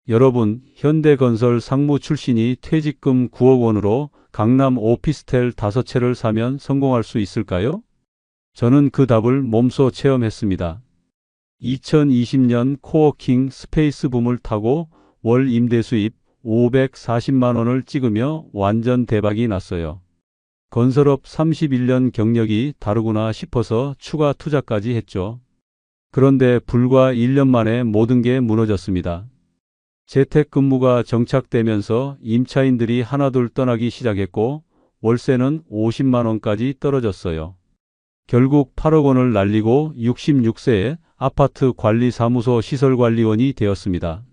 여러분, 현대건설 상무 출신이 퇴직금 9억 원으로 강남 오피스텔 5채를 사면 성공할 수 있을까요? 저는 그 답을 몸소 체험했습니다. 2020년 코워킹 스페이스 붐을 타고 월 임대 수입 540만 원을 찍으며 완전 대박이 났어요. 건설업 31년 경력이 다르구나 싶어서 추가 투자까지 했죠. 그런데 불과 1년 만에 모든 게 무너졌습니다. 재택근무가 정착되면서 임차인들이 하나둘 떠나기 시작했고 월세는 50만 원까지 떨어졌어요. 결국 8억 원을 날리고 66세에 아파트 관리사무소 시설관리원이 되었습니다.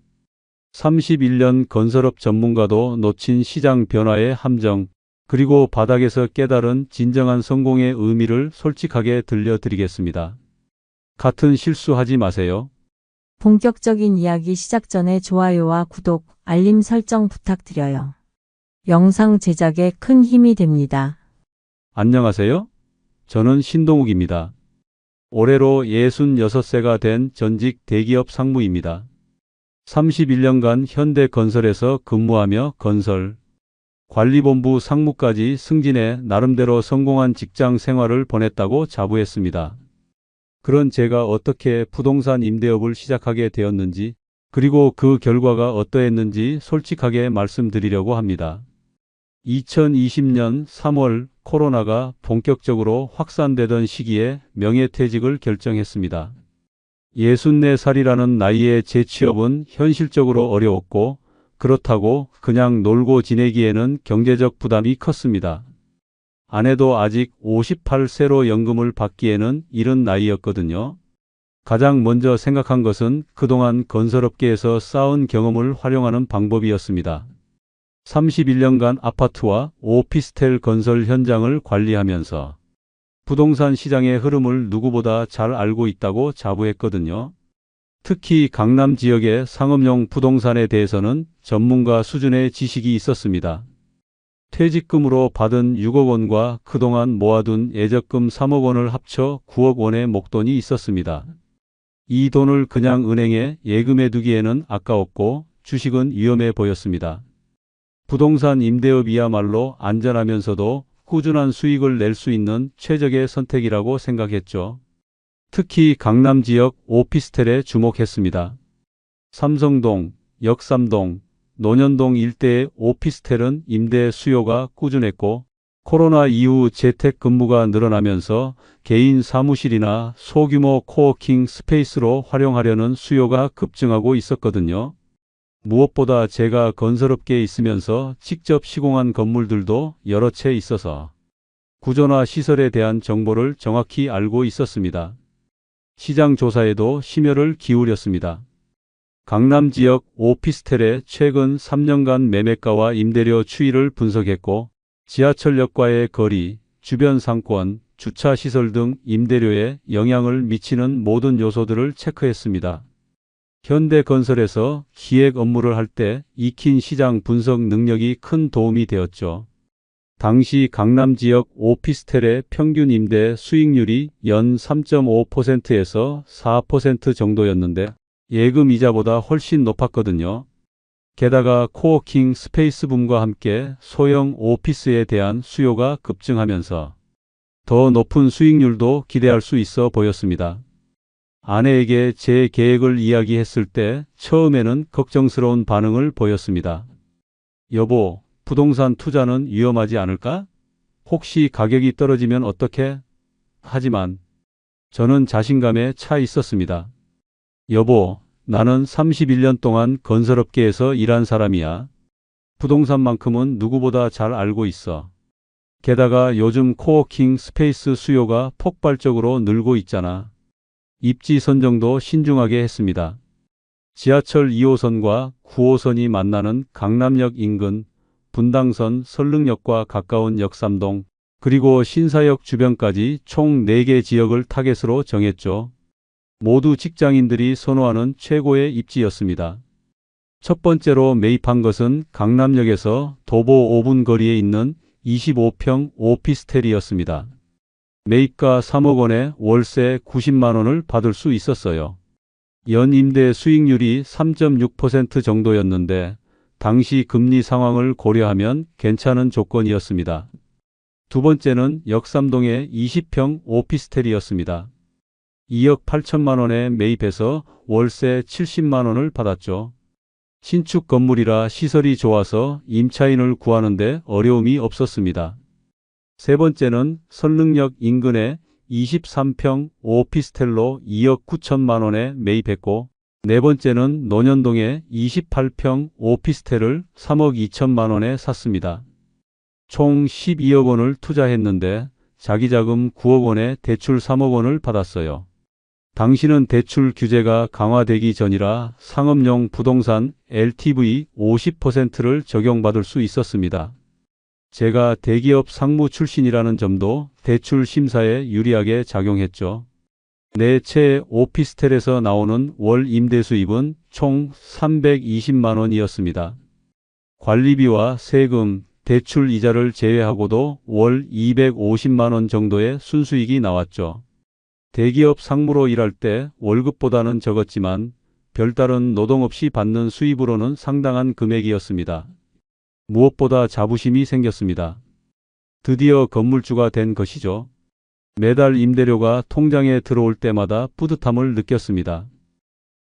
31년 건설업 전문가도 놓친 시장 변화의 함정, 그리고 바닥에서 깨달은 진정한 성공의 의미를 솔직하게 들려드리겠습니다. 같은 실수하지 마세요. 본격적인 이야기 시작 전에 좋아요와 구독, 알림 설정 부탁드려요. 영상 제작에 큰 힘이 됩니다. 안녕하세요. 저는 신동욱입니다. 올해로 66세가 된 전직 대기업 상무입니다. 31년간 현대건설에서 근무하며 건설, 관리본부 상무까지 승진해 나름대로 성공한 직장 생활을 보냈다고 자부했습니다. 그런 제가 어떻게 부동산 임대업을 시작하게 되었는지, 그리고 그 결과가 어떠했는지 솔직하게 말씀드리려고 합니다. 2020년 3월 코로나가 본격적으로 확산되던 시기에 명예퇴직을 결정했습니다. 64살이라는 나이에 재취업은 현실적으로 어려웠고, 그렇다고 그냥 놀고 지내기에는 경제적 부담이 컸습니다. 아내도 아직 58세로 연금을 받기에는 이른 나이였거든요. 가장 먼저 생각한 것은 그동안 건설업계에서 쌓은 경험을 활용하는 방법이었습니다. 31년간 아파트와 오피스텔 건설 현장을 관리하면서 부동산 시장의 흐름을 누구보다 잘 알고 있다고 자부했거든요. 특히 강남 지역의 상업용 부동산에 대해서는 전문가 수준의 지식이 있었습니다. 퇴직금으로 받은 6억 원과 그동안 모아둔 예적금 3억 원을 합쳐 9억 원의 목돈이 있었습니다. 이 돈을 그냥 은행에 예금해 두기에는 아까웠고 주식은 위험해 보였습니다. 부동산 임대업이야말로 안전하면서도 꾸준한 수익을 낼 수 있는 최적의 선택이라고 생각했죠. 특히 강남 지역 오피스텔에 주목했습니다. 삼성동, 역삼동, 논현동 일대의 오피스텔은 임대 수요가 꾸준했고 코로나 이후 재택근무가 늘어나면서 개인 사무실이나 소규모 코워킹 스페이스로 활용하려는 수요가 급증하고 있었거든요. 무엇보다 제가 건설업계에 있으면서 직접 시공한 건물들도 여러 채 있어서 구조나 시설에 대한 정보를 정확히 알고 있었습니다. 시장 조사에도 심혈을 기울였습니다. 강남 지역 오피스텔의 최근 3년간 매매가와 임대료 추이를 분석했고 지하철역과의 거리, 주변 상권, 주차시설 등 임대료에 영향을 미치는 모든 요소들을 체크했습니다. 현대건설에서 기획 업무를 할 때 익힌 시장 분석 능력이 큰 도움이 되었죠. 당시 강남 지역 오피스텔의 평균 임대 수익률이 연 3.5%에서 4% 정도였는데 예금 이자보다 훨씬 높았거든요. 게다가 코워킹 스페이스 붐과 함께 소형 오피스에 대한 수요가 급증하면서 더 높은 수익률도 기대할 수 있어 보였습니다. 아내에게 제 계획을 이야기했을 때 처음에는 걱정스러운 반응을 보였습니다. 여보, 부동산 투자는 위험하지 않을까? 혹시 가격이 떨어지면 어떡해? 하지만 저는 자신감에 차 있었습니다. 여보, 나는 31년 동안 건설업계에서 일한 사람이야. 부동산만큼은 누구보다 잘 알고 있어. 게다가 요즘 코워킹 스페이스 수요가 폭발적으로 늘고 있잖아. 입지 선정도 신중하게 했습니다. 지하철 2호선과 9호선이 만나는 강남역 인근, 분당선 설릉역과 가까운 역삼동, 그리고 신사역 주변까지 총 4개 지역을 타겟으로 정했죠. 모두 직장인들이 선호하는 최고의 입지였습니다. 첫 번째로 매입한 것은 강남역에서 도보 5분 거리에 있는 25평 오피스텔이었습니다. 매입가 3억 원에 월세 90만 원을 받을 수 있었어요. 연임대 수익률이 3.6% 정도였는데 당시 금리 상황을 고려하면 괜찮은 조건이었습니다. 두 번째는 역삼동의 20평 오피스텔이었습니다. 2억 8천만 원에 매입해서 월세 70만 원을 받았죠. 신축 건물이라 시설이 좋아서 임차인을 구하는데 어려움이 없었습니다. 세 번째는 선릉역 인근의 23평 오피스텔로 2억 9천만 원에 매입했고, 네 번째는 논현동의 28평 오피스텔을 3억 2천만 원에 샀습니다. 총 12억 원을 투자했는데 자기자금 9억 원에 대출 3억 원을 받았어요. 당시는 대출 규제가 강화되기 전이라 상업용 부동산 LTV 50%를 적용받을 수 있었습니다. 제가 대기업 상무 출신이라는 점도 대출 심사에 유리하게 작용했죠. 내 채 오피스텔에서 나오는 월 임대 수입은 총 320만 원이었습니다. 관리비와 세금, 대출 이자를 제외하고도 월 250만 원 정도의 순수익이 나왔죠. 대기업 상무로 일할 때 월급보다는 적었지만 별다른 노동 없이 받는 수입으로는 상당한 금액이었습니다. 무엇보다 자부심이 생겼습니다. 드디어 건물주가 된 것이죠. 매달 임대료가 통장에 들어올 때마다 뿌듯함을 느꼈습니다.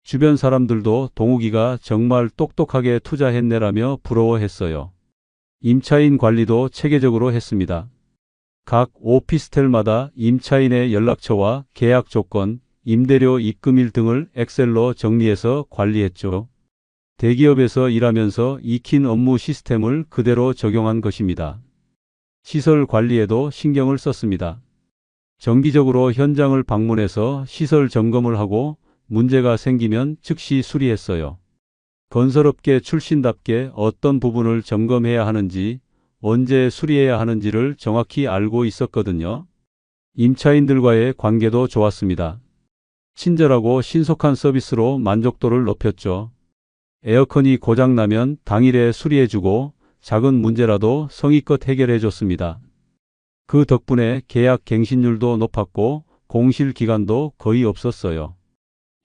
주변 사람들도 동욱이가 정말 똑똑하게 투자했네라며 부러워했어요. 임차인 관리도 체계적으로 했습니다. 각 오피스텔마다 임차인의 연락처와 계약 조건, 임대료 입금일 등을 엑셀로 정리해서 관리했죠. 대기업에서 일하면서 익힌 업무 시스템을 그대로 적용한 것입니다. 시설 관리에도 신경을 썼습니다. 정기적으로 현장을 방문해서 시설 점검을 하고 문제가 생기면 즉시 수리했어요. 건설업계 출신답게 어떤 부분을 점검해야 하는지, 언제 수리해야 하는지를 정확히 알고 있었거든요. 임차인들과의 관계도 좋았습니다. 친절하고 신속한 서비스로 만족도를 높였죠. 에어컨이 고장나면 당일에 수리해주고 작은 문제라도 성의껏 해결해줬습니다. 그 덕분에 계약 갱신율도 높았고 공실 기간도 거의 없었어요.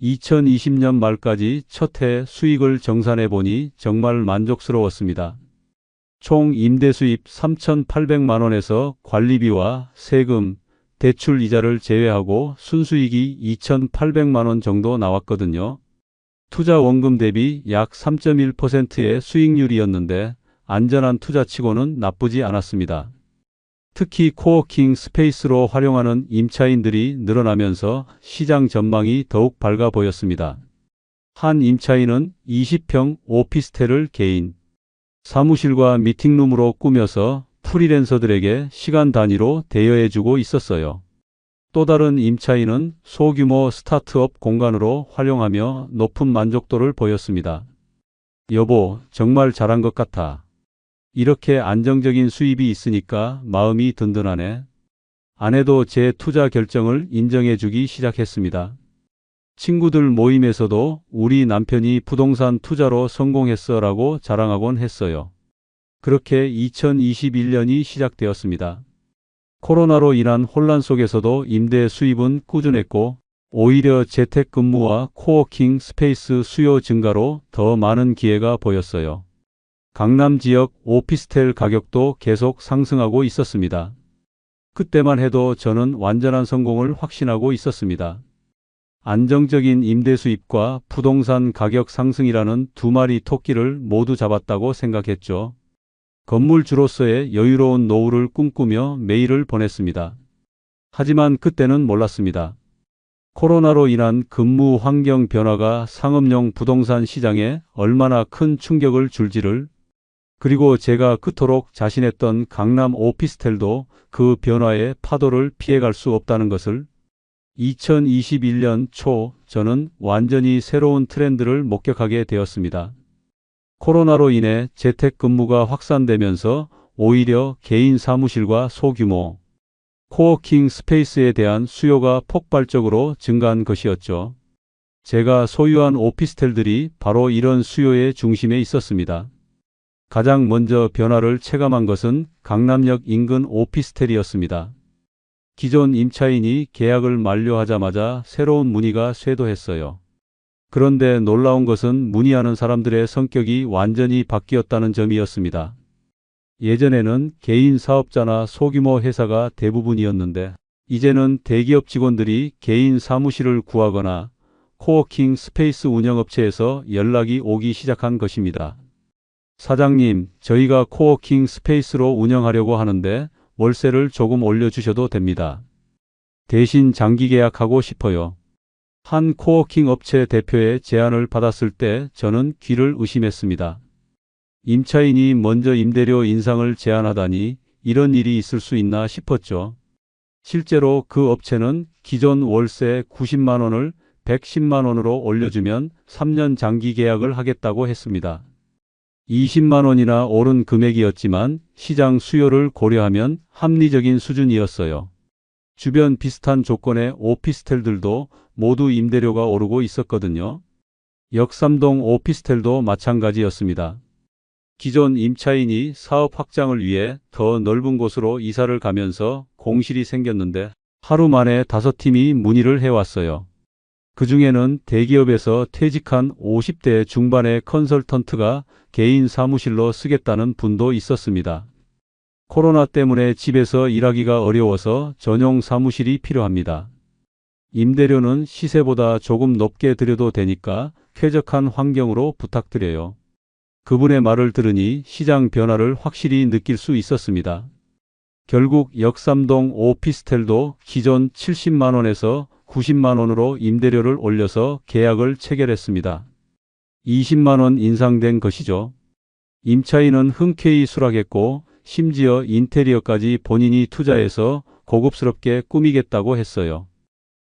2020년 말까지 첫 해 수익을 정산해 보니 정말 만족스러웠습니다. 총 임대 수입 3,800만 원에서 관리비와 세금, 대출 이자를 제외하고 순수익이 2,800만 원 정도 나왔거든요. 투자 원금 대비 약 3.1%의 수익률이었는데 안전한 투자치고는 나쁘지 않았습니다. 특히 코워킹 스페이스로 활용하는 임차인들이 늘어나면서 시장 전망이 더욱 밝아 보였습니다. 한 임차인은 20평 오피스텔을 개인 사무실과 미팅룸으로 꾸며서 프리랜서들에게 시간 단위로 대여해주고 있었어요. 또 다른 임차인은 소규모 스타트업 공간으로 활용하며 높은 만족도를 보였습니다. 여보, 정말 잘한 것 같아. 이렇게 안정적인 수입이 있으니까 마음이 든든하네. 아내도 제 투자 결정을 인정해주기 시작했습니다. 친구들 모임에서도 우리 남편이 부동산 투자로 성공했어 라고 자랑하곤 했어요. 그렇게 2021년이 시작되었습니다. 코로나로 인한 혼란 속에서도 임대 수입은 꾸준했고 오히려 재택근무와 코워킹 스페이스 수요 증가로 더 많은 기회가 보였어요. 강남 지역 오피스텔 가격도 계속 상승하고 있었습니다. 그때만 해도 저는 완전한 성공을 확신하고 있었습니다. 안정적인 임대 수입과 부동산 가격 상승이라는 두 마리 토끼를 모두 잡았다고 생각했죠. 건물주로서의 여유로운 노후를 꿈꾸며 매일을 보냈습니다. 하지만 그때는 몰랐습니다. 코로나로 인한 근무 환경 변화가 상업용 부동산 시장에 얼마나 큰 충격을 줄지를, 그리고 제가 그토록 자신했던 강남 오피스텔도 그 변화의 파도를 피해갈 수 없다는 것을. 2021년 초 저는 완전히 새로운 트렌드를 목격하게 되었습니다. 코로나로 인해 재택근무가 확산되면서 오히려 개인 사무실과 소규모 코워킹 스페이스에 대한 수요가 폭발적으로 증가한 것이었죠. 제가 소유한 오피스텔들이 바로 이런 수요의 중심에 있었습니다. 가장 먼저 변화를 체감한 것은 강남역 인근 오피스텔이었습니다. 기존 임차인이 계약을 만료하자마자 새로운 문의가 쇄도했어요. 그런데 놀라운 것은 문의하는 사람들의 성격이 완전히 바뀌었다는 점이었습니다. 예전에는 개인 사업자나 소규모 회사가 대부분이었는데 이제는 대기업 직원들이 개인 사무실을 구하거나 코워킹 스페이스 운영업체에서 연락이 오기 시작한 것입니다. 사장님, 저희가 코워킹 스페이스로 운영하려고 하는데 월세를 조금 올려주셔도 됩니다. 대신 장기 계약하고 싶어요. 한 코워킹 업체 대표의 제안을 받았을 때 저는 귀를 의심했습니다. 임차인이 먼저 임대료 인상을 제안하다니 이런 일이 있을 수 있나 싶었죠. 실제로 그 업체는 기존 월세 90만 원을 110만 원으로 올려주면 3년 장기 계약을 하겠다고 했습니다. 20만 원이나 오른 금액이었지만 시장 수요를 고려하면 합리적인 수준이었어요. 주변 비슷한 조건의 오피스텔들도 모두 임대료가 오르고 있었거든요. 역삼동 오피스텔도 마찬가지였습니다. 기존 임차인이 사업 확장을 위해 더 넓은 곳으로 이사를 가면서 공실이 생겼는데 하루 만에 5팀이 문의를 해왔어요. 그 중에는 대기업에서 퇴직한 50대 중반의 컨설턴트가 개인 사무실로 쓰겠다는 분도 있었습니다. 코로나 때문에 집에서 일하기가 어려워서 전용 사무실이 필요합니다. 임대료는 시세보다 조금 높게 드려도 되니까 쾌적한 환경으로 부탁드려요. 그분의 말을 들으니 시장 변화를 확실히 느낄 수 있었습니다. 결국 역삼동 오피스텔도 기존 70만 원에서 90만 원으로 임대료를 올려서 계약을 체결했습니다. 20만 원 인상된 것이죠. 임차인은 흔쾌히 수락했고 심지어 인테리어까지 본인이 투자해서 고급스럽게 꾸미겠다고 했어요.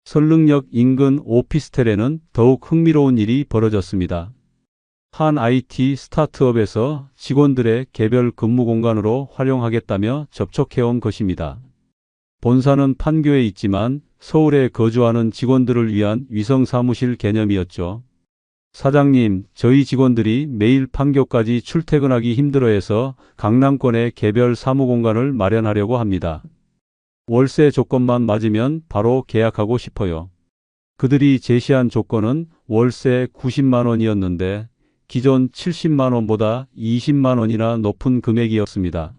설릉역 인근 오피스텔에는 더욱 흥미로운 일이 벌어졌습니다. 한 IT 스타트업에서 직원들의 개별 근무 공간으로 활용하겠다며 접촉해온 것입니다. 본사는 판교에 있지만 서울에 거주하는 직원들을 위한 위성 사무실 개념이었죠. 사장님, 저희 직원들이 매일 판교까지 출퇴근하기 힘들어해서 강남권에 개별 사무공간을 마련하려고 합니다. 월세 조건만 맞으면 바로 계약하고 싶어요. 그들이 제시한 조건은 월세 90만 원이었는데 기존 70만 원보다 20만 원이나 높은 금액이었습니다.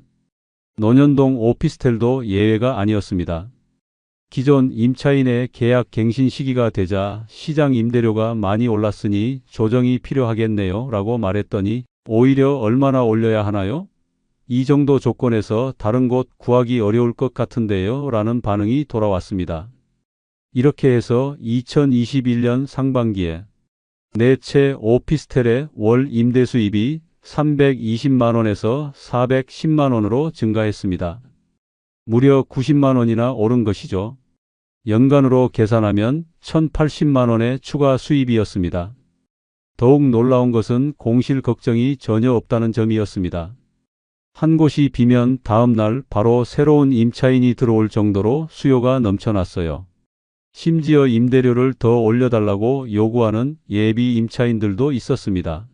논현동 오피스텔도 예외가 아니었습니다. 기존 임차인의 계약 갱신 시기가 되자 시장 임대료가 많이 올랐으니 조정이 필요하겠네요 라고 말했더니 오히려 얼마나 올려야 하나요? 이 정도 조건에서 다른 곳 구하기 어려울 것 같은데요 라는 반응이 돌아왔습니다. 이렇게 해서 2021년 상반기에 네 채 오피스텔의 월 임대 수입이 320만 원에서 410만 원으로 증가했습니다. 무려 90만 원이나 오른 것이죠. 연간으로 계산하면 1,080만 원의 추가 수입이었습니다. 더욱 놀라운 것은 공실 걱정이 전혀 없다는 점이었습니다. 한 곳이 비면 다음 날 바로 새로운 임차인이 들어올 정도로 수요가 넘쳐났어요. 심지어 임대료를 더 올려달라고 요구하는 예비 임차인들도 있었습니다.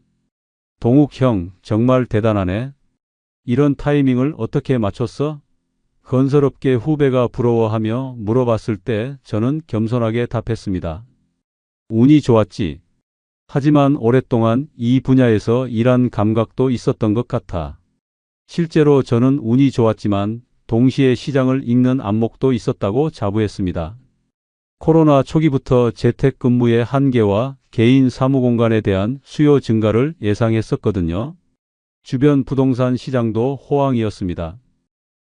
동욱 형, 정말 대단하네. 이런 타이밍을 어떻게 맞췄어? 건설업계 후배가 부러워하며 물어봤을 때 저는 겸손하게 답했습니다. 운이 좋았지. 하지만 오랫동안 이 분야에서 일한 감각도 있었던 것 같아. 실제로 저는 운이 좋았지만 동시에 시장을 읽는 안목도 있었다고 자부했습니다. 코로나 초기부터 재택근무의 한계와 개인 사무공간에 대한 수요 증가를 예상했었거든요. 주변 부동산 시장도 호황이었습니다.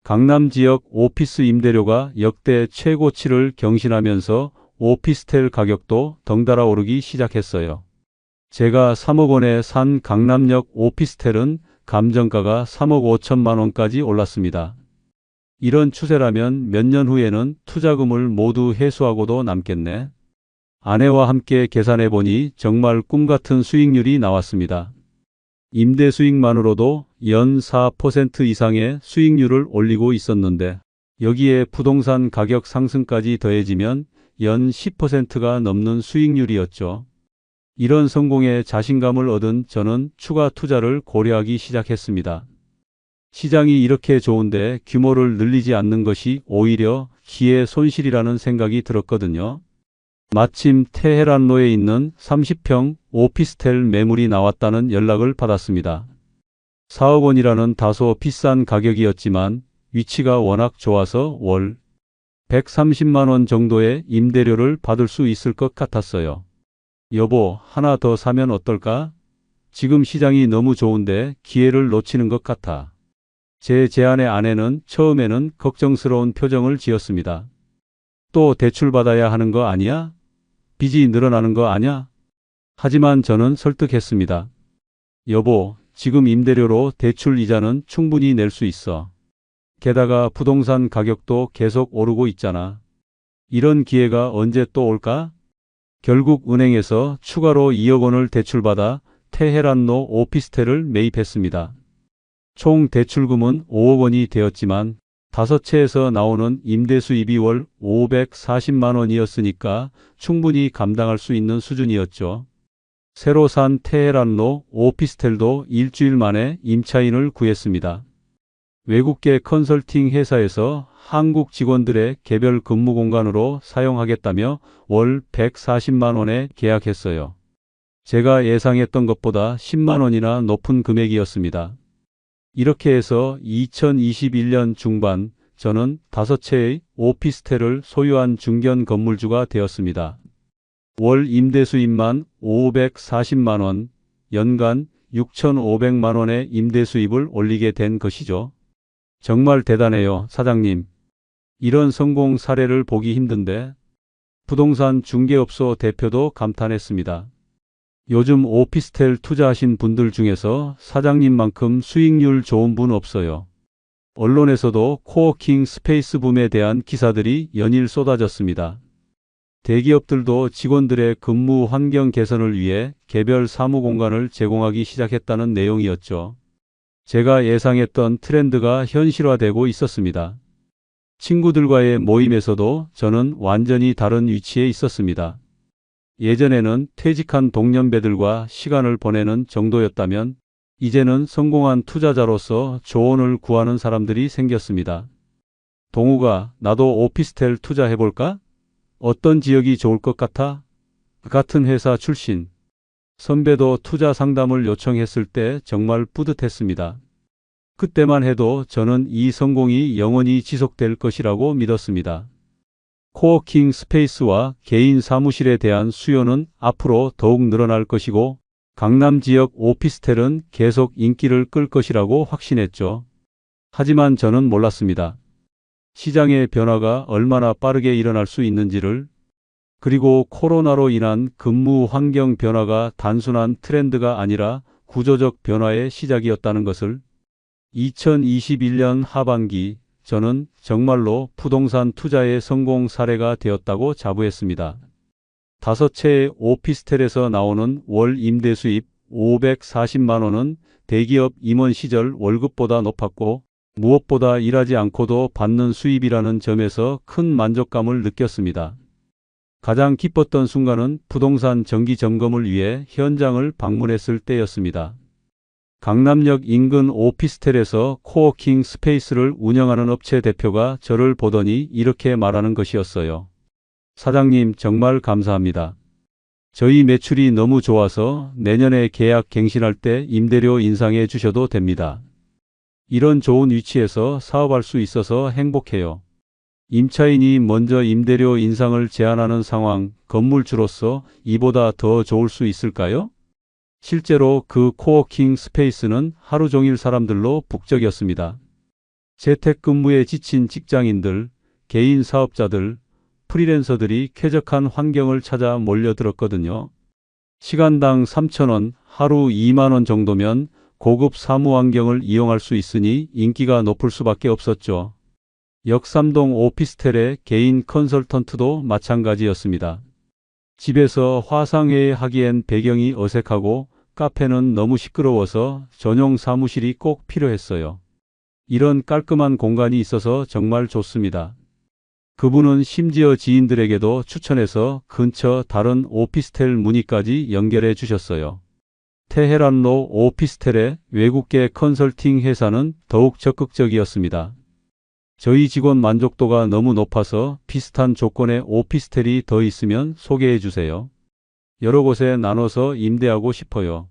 강남 지역 오피스 임대료가 역대 최고치를 경신하면서 오피스텔 가격도 덩달아 오르기 시작했어요. 제가 3억 원에 산 강남역 오피스텔은 감정가가 3억 5천만 원까지 올랐습니다. 이런 추세라면 몇 년 후에는 투자금을 모두 회수하고도 남겠네. 아내와 함께 계산해보니 정말 꿈같은 수익률이 나왔습니다. 임대 수익만으로도 연 4% 이상의 수익률을 올리고 있었는데 여기에 부동산 가격 상승까지 더해지면 연 10%가 넘는 수익률이었죠. 이런 성공에 자신감을 얻은 저는 추가 투자를 고려하기 시작했습니다. 시장이 이렇게 좋은데 규모를 늘리지 않는 것이 오히려 기회 손실이라는 생각이 들었거든요. 마침 테헤란로에 있는 30평 오피스텔 매물이 나왔다는 연락을 받았습니다. 4억 원이라는 다소 비싼 가격이었지만 위치가 워낙 좋아서 월 130만 원 정도의 임대료를 받을 수 있을 것 같았어요. 여보, 하나 더 사면 어떨까? 지금 시장이 너무 좋은데 기회를 놓치는 것 같아. 제 제안의 아내는 처음에는 걱정스러운 표정을 지었습니다. 또 대출받아야 하는 거 아니야? 빚이 늘어나는 거 아냐? 하지만 저는 설득했습니다. 여보, 지금 임대료로 대출 이자는 충분히 낼 수 있어. 게다가 부동산 가격도 계속 오르고 있잖아. 이런 기회가 언제 또 올까? 결국 은행에서 추가로 2억 원을 대출받아 테헤란로 오피스텔을 매입했습니다. 총 대출금은 5억 원이 되었지만 5채에서 나오는 임대 수입이 월 540만 원이었으니까 충분히 감당할 수 있는 수준이었죠. 새로 산 테헤란로 오피스텔도 일주일 만에 임차인을 구했습니다. 외국계 컨설팅 회사에서 한국 직원들의 개별 근무 공간으로 사용하겠다며 월 140만 원에 계약했어요. 제가 예상했던 것보다 10만 원이나 높은 금액이었습니다. 이렇게 해서 2021년 중반 저는 5채의 오피스텔을 소유한 중견 건물주가 되었습니다. 월 임대 수입만 540만 원, 연간 6,500만 원의 임대 수입을 올리게 된 것이죠. 정말 대단해요, 사장님. 이런 성공 사례를 보기 힘든데. 부동산 중개업소 대표도 감탄했습니다. 요즘 오피스텔 투자하신 분들 중에서 사장님만큼 수익률 좋은 분 없어요. 언론에서도 코워킹 스페이스 붐에 대한 기사들이 연일 쏟아졌습니다. 대기업들도 직원들의 근무 환경 개선을 위해 개별 사무 공간을 제공하기 시작했다는 내용이었죠. 제가 예상했던 트렌드가 현실화되고 있었습니다. 친구들과의 모임에서도 저는 완전히 다른 위치에 있었습니다. 예전에는 퇴직한 동년배들과 시간을 보내는 정도였다면 이제는 성공한 투자자로서 조언을 구하는 사람들이 생겼습니다. 동우가 나도 오피스텔 투자해볼까? 어떤 지역이 좋을 것 같아? 같은 회사 출신. 선배도 투자 상담을 요청했을 때 정말 뿌듯했습니다. 그때만 해도 저는 이 성공이 영원히 지속될 것이라고 믿었습니다. 코워킹 스페이스와 개인 사무실에 대한 수요는 앞으로 더욱 늘어날 것이고 강남 지역 오피스텔은 계속 인기를 끌 것이라고 확신했죠. 하지만 저는 몰랐습니다. 시장의 변화가 얼마나 빠르게 일어날 수 있는지를, 그리고 코로나로 인한 근무 환경 변화가 단순한 트렌드가 아니라 구조적 변화의 시작이었다는 것을. 2021년 하반기 저는 정말로 부동산 투자의 성공 사례가 되었다고 자부했습니다. 5채의 오피스텔에서 나오는 월 임대 수입 540만 원은 대기업 임원 시절 월급보다 높았고 무엇보다 일하지 않고도 받는 수입이라는 점에서 큰 만족감을 느꼈습니다. 가장 기뻤던 순간은 부동산 정기 점검을 위해 현장을 방문했을 때였습니다. 강남역 인근 오피스텔에서 코워킹 스페이스를 운영하는 업체 대표가 저를 보더니 이렇게 말하는 것이었어요. 사장님, 정말 감사합니다. 저희 매출이 너무 좋아서 내년에 계약 갱신할 때 임대료 인상해 주셔도 됩니다. 이런 좋은 위치에서 사업할 수 있어서 행복해요. 임차인이 먼저 임대료 인상을 제안하는 상황, 건물주로서 이보다 더 좋을 수 있을까요? 실제로 그 코워킹 스페이스는 하루 종일 사람들로 북적였습니다. 재택근무에 지친 직장인들, 개인 사업자들, 프리랜서들이 쾌적한 환경을 찾아 몰려들었거든요. 시간당 3,000원, 하루 2만 원 정도면 고급 사무 환경을 이용할 수 있으니 인기가 높을 수밖에 없었죠. 역삼동 오피스텔의 개인 컨설턴트도 마찬가지였습니다. 집에서 화상회의 하기엔 배경이 어색하고 카페는 너무 시끄러워서 전용 사무실이 꼭 필요했어요. 이런 깔끔한 공간이 있어서 정말 좋습니다. 그분은 심지어 지인들에게도 추천해서 근처 다른 오피스텔 문의까지 연결해 주셨어요. 테헤란로 오피스텔의 외국계 컨설팅 회사는 더욱 적극적이었습니다. 저희 직원 만족도가 너무 높아서 비슷한 조건의 오피스텔이 더 있으면 소개해 주세요. 여러 곳에 나눠서 임대하고 싶어요.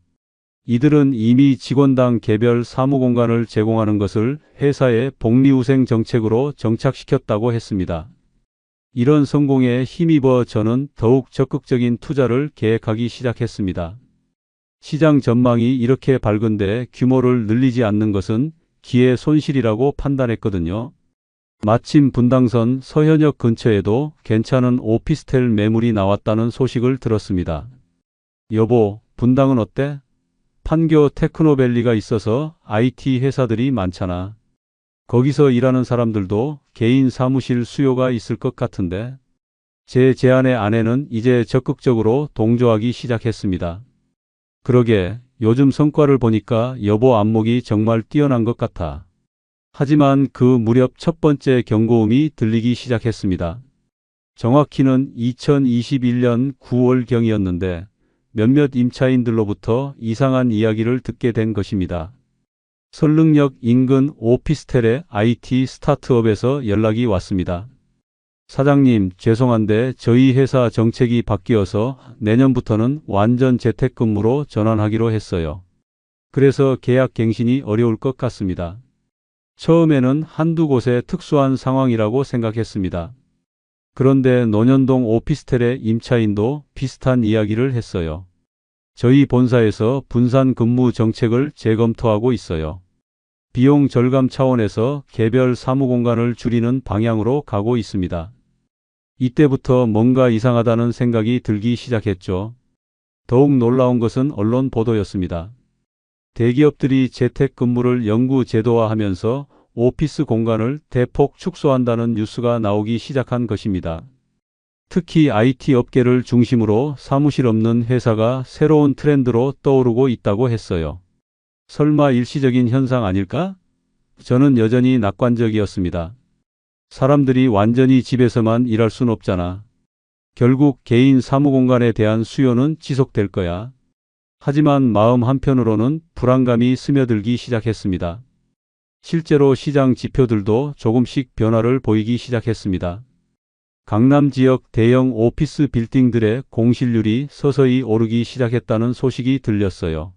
이들은 이미 직원당 개별 사무공간을 제공하는 것을 회사의 복리후생 정책으로 정착시켰다고 했습니다. 이런 성공에 힘입어 저는 더욱 적극적인 투자를 계획하기 시작했습니다. 시장 전망이 이렇게 밝은데 규모를 늘리지 않는 것은 기회 손실이라고 판단했거든요. 마침 분당선 서현역 근처에도 괜찮은 오피스텔 매물이 나왔다는 소식을 들었습니다. 여보, 분당은 어때? 판교 테크노밸리가 있어서 IT 회사들이 많잖아. 거기서 일하는 사람들도 개인 사무실 수요가 있을 것 같은데. 제 제안에 아내는 이제 적극적으로 동조하기 시작했습니다. 그러게, 요즘 성과를 보니까 여보 안목이 정말 뛰어난 것 같아. 하지만 그 무렵 첫 번째 경고음이 들리기 시작했습니다. 정확히는 2021년 9월경이었는데 몇몇 임차인들로부터 이상한 이야기를 듣게 된 것입니다. 설릉역 인근 오피스텔의 IT 스타트업에서 연락이 왔습니다. 사장님, 죄송한데 저희 회사 정책이 바뀌어서 내년부터는 완전 재택근무로 전환하기로 했어요. 그래서 계약 갱신이 어려울 것 같습니다. 처음에는 한두 곳의 특수한 상황이라고 생각했습니다. 그런데 논현동 오피스텔의 임차인도 비슷한 이야기를 했어요. 저희 본사에서 분산 근무 정책을 재검토하고 있어요. 비용 절감 차원에서 개별 사무공간을 줄이는 방향으로 가고 있습니다. 이때부터 뭔가 이상하다는 생각이 들기 시작했죠. 더욱 놀라운 것은 언론 보도였습니다. 대기업들이 재택근무를 영구 제도화하면서 오피스 공간을 대폭 축소한다는 뉴스가 나오기 시작한 것입니다. 특히 IT 업계를 중심으로 사무실 없는 회사가 새로운 트렌드로 떠오르고 있다고 했어요. 설마 일시적인 현상 아닐까? 저는 여전히 낙관적이었습니다. 사람들이 완전히 집에서만 일할 순 없잖아. 결국 개인 사무공간에 대한 수요는 지속될 거야. 하지만 마음 한편으로는 불안감이 스며들기 시작했습니다. 실제로 시장 지표들도 조금씩 변화를 보이기 시작했습니다. 강남 지역 대형 오피스 빌딩들의 공실률이 서서히 오르기 시작했다는 소식이 들렸어요.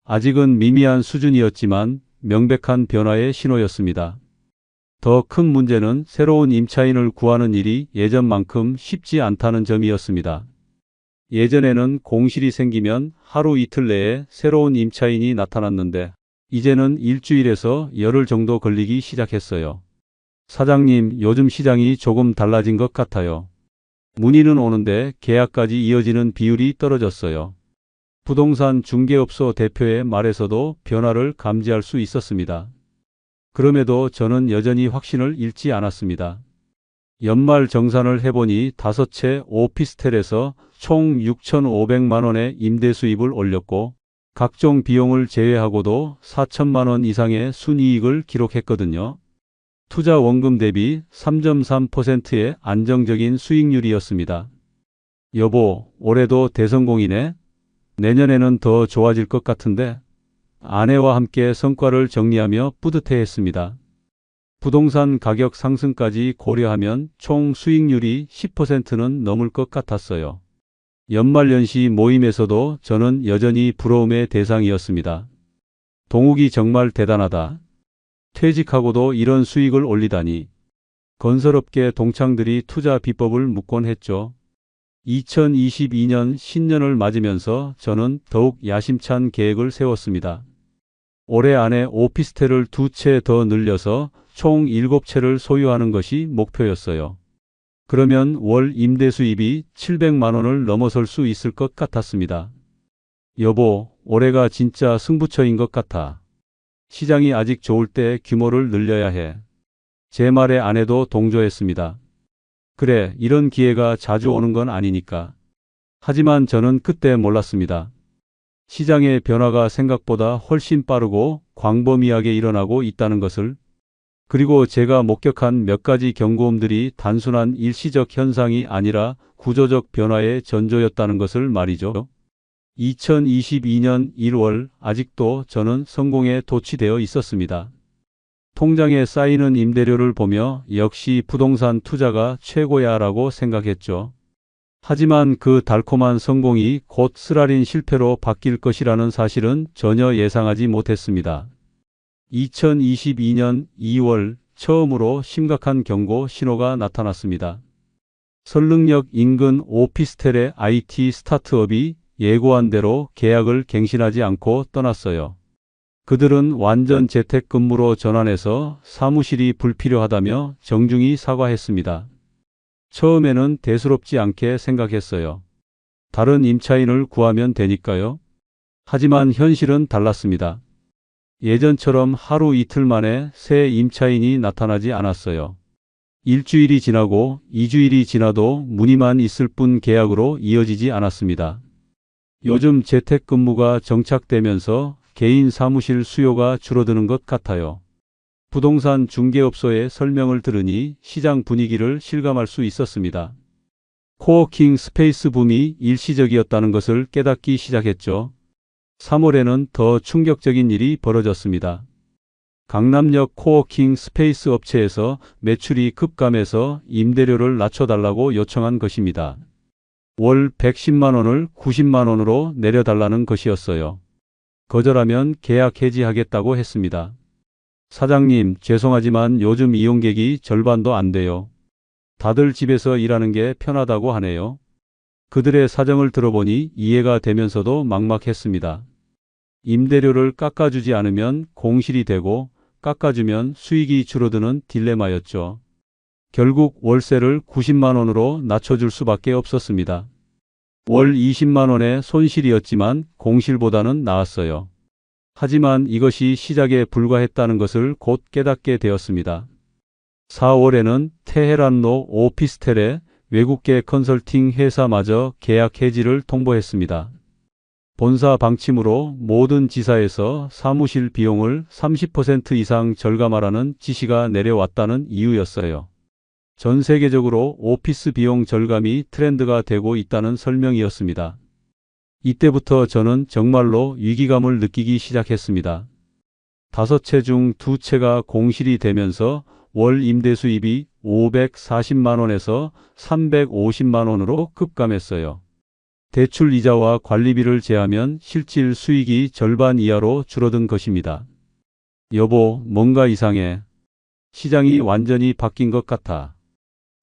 아직은 미미한 수준이었지만 명백한 변화의 신호였습니다. 더 큰 문제는 새로운 임차인을 구하는 일이 예전만큼 쉽지 않다는 점이었습니다. 예전에는 공실이 생기면 하루 이틀 내에 새로운 임차인이 나타났는데 이제는 일주일에서 열흘 정도 걸리기 시작했어요. 사장님, 요즘 시장이 조금 달라진 것 같아요. 문의는 오는데 계약까지 이어지는 비율이 떨어졌어요. 부동산 중개업소 대표의 말에서도 변화를 감지할 수 있었습니다. 그럼에도 저는 여전히 확신을 잃지 않았습니다. 연말 정산을 해보니 5채 오피스텔에서 총 6,500만 원의 임대 수입을 올렸고 각종 비용을 제외하고도 4천만 원 이상의 순이익을 기록했거든요. 투자 원금 대비 3.3%의 안정적인 수익률이었습니다. 여보, 올해도 대성공이네. 내년에는 더 좋아질 것 같은데. 아내와 함께 성과를 정리하며 뿌듯해했습니다. 부동산 가격 상승까지 고려하면 총 수익률이 10%는 넘을 것 같았어요. 연말연시 모임에서도 저는 여전히 부러움의 대상이었습니다. 동욱이 정말 대단하다. 퇴직하고도 이런 수익을 올리다니. 건설업계 동창들이 투자 비법을 묻곤 했죠. 2022년 신년을 맞으면서 저는 더욱 야심찬 계획을 세웠습니다. 올해 안에 오피스텔을 2채 더 늘려서 총 7채를 소유하는 것이 목표였어요. 그러면 월 임대 수입이 700만 원을 넘어설 수 있을 것 같았습니다. 여보, 올해가 진짜 승부처인 것 같아. 시장이 아직 좋을 때 규모를 늘려야 해. 제 말에 아내도 동조했습니다. 그래, 이런 기회가 자주 오는 건 아니니까. 하지만 저는 그때 몰랐습니다. 시장의 변화가 생각보다 훨씬 빠르고 광범위하게 일어나고 있다는 것을. 그리고 제가 목격한 몇 가지 경고음들이 단순한 일시적 현상이 아니라 구조적 변화의 전조였다는 것을 말이죠. 2022년 1월 아직도 저는 성공에 도취되어 있었습니다. 통장에 쌓이는 임대료를 보며 역시 부동산 투자가 최고야라고 생각했죠. 하지만 그 달콤한 성공이 곧 쓰라린 실패로 바뀔 것이라는 사실은 전혀 예상하지 못했습니다. 2022년 2월 처음으로 심각한 경고 신호가 나타났습니다. 설릉역 인근 오피스텔의 IT 스타트업이 예고한 대로 계약을 갱신하지 않고 떠났어요. 그들은 완전 재택근무로 전환해서 사무실이 불필요하다며 정중히 사과했습니다. 처음에는 대수롭지 않게 생각했어요. 다른 임차인을 구하면 되니까요. 하지만 현실은 달랐습니다. 예전처럼 하루 이틀 만에 새 임차인이 나타나지 않았어요. 일주일이 지나고 2주일이 지나도 문의만 있을 뿐 계약으로 이어지지 않았습니다. 요즘 재택근무가 정착되면서 개인 사무실 수요가 줄어드는 것 같아요. 부동산 중개업소의 설명을 들으니 시장 분위기를 실감할 수 있었습니다. 코워킹 스페이스 붐이 일시적이었다는 것을 깨닫기 시작했죠. 3월에는 더 충격적인 일이 벌어졌습니다. 강남역 코워킹 스페이스 업체에서 매출이 급감해서 임대료를 낮춰달라고 요청한 것입니다. 월 110만 원을 90만 원으로 내려달라는 것이었어요. 거절하면 계약 해지하겠다고 했습니다. 사장님, 죄송하지만 요즘 이용객이 절반도 안 돼요. 다들 집에서 일하는 게 편하다고 하네요. 그들의 사정을 들어보니 이해가 되면서도 막막했습니다. 임대료를 깎아주지 않으면 공실이 되고 깎아주면 수익이 줄어드는 딜레마였죠. 결국 월세를 90만 원으로 낮춰줄 수밖에 없었습니다. 월 20만 원의 손실이었지만 공실보다는 나았어요. 하지만 이것이 시작에 불과했다는 것을 곧 깨닫게 되었습니다. 4월에는 테헤란로 오피스텔의 외국계 컨설팅 회사마저 계약 해지를 통보했습니다. 본사 방침으로 모든 지사에서 사무실 비용을 30% 이상 절감하라는 지시가 내려왔다는 이유였어요. 전 세계적으로 오피스 비용 절감이 트렌드가 되고 있다는 설명이었습니다. 이때부터 저는 정말로 위기감을 느끼기 시작했습니다. 5채 중 2채가 공실이 되면서 월 임대 수입이 540만 원에서 350만 원으로 급감했어요. 대출 이자와 관리비를 제하면 실질 수익이 절반 이하로 줄어든 것입니다. 여보, 뭔가 이상해. 시장이 완전히 바뀐 것 같아.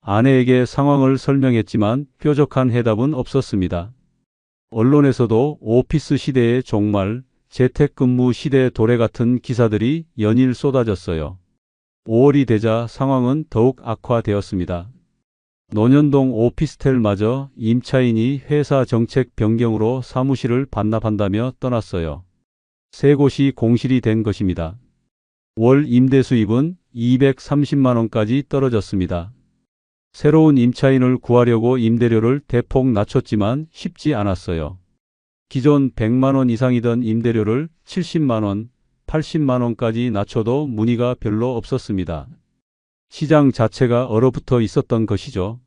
아내에게 상황을 설명했지만 뾰족한 해답은 없었습니다. 언론에서도 오피스 시대의 종말, 재택근무 시대 도래 같은 기사들이 연일 쏟아졌어요. 5월이 되자 상황은 더욱 악화되었습니다. 논현동 오피스텔마저 임차인이 회사 정책 변경으로 사무실을 반납한다며 떠났어요. 세 곳이 공실이 된 것입니다. 월 임대 수입은 230만 원까지 떨어졌습니다. 새로운 임차인을 구하려고 임대료를 대폭 낮췄지만 쉽지 않았어요. 기존 100만 원 이상이던 임대료를 70만 원, 80만 원까지 낮춰도 문의가 별로 없었습니다. 시장 자체가 얼어붙어 있었던 것이죠.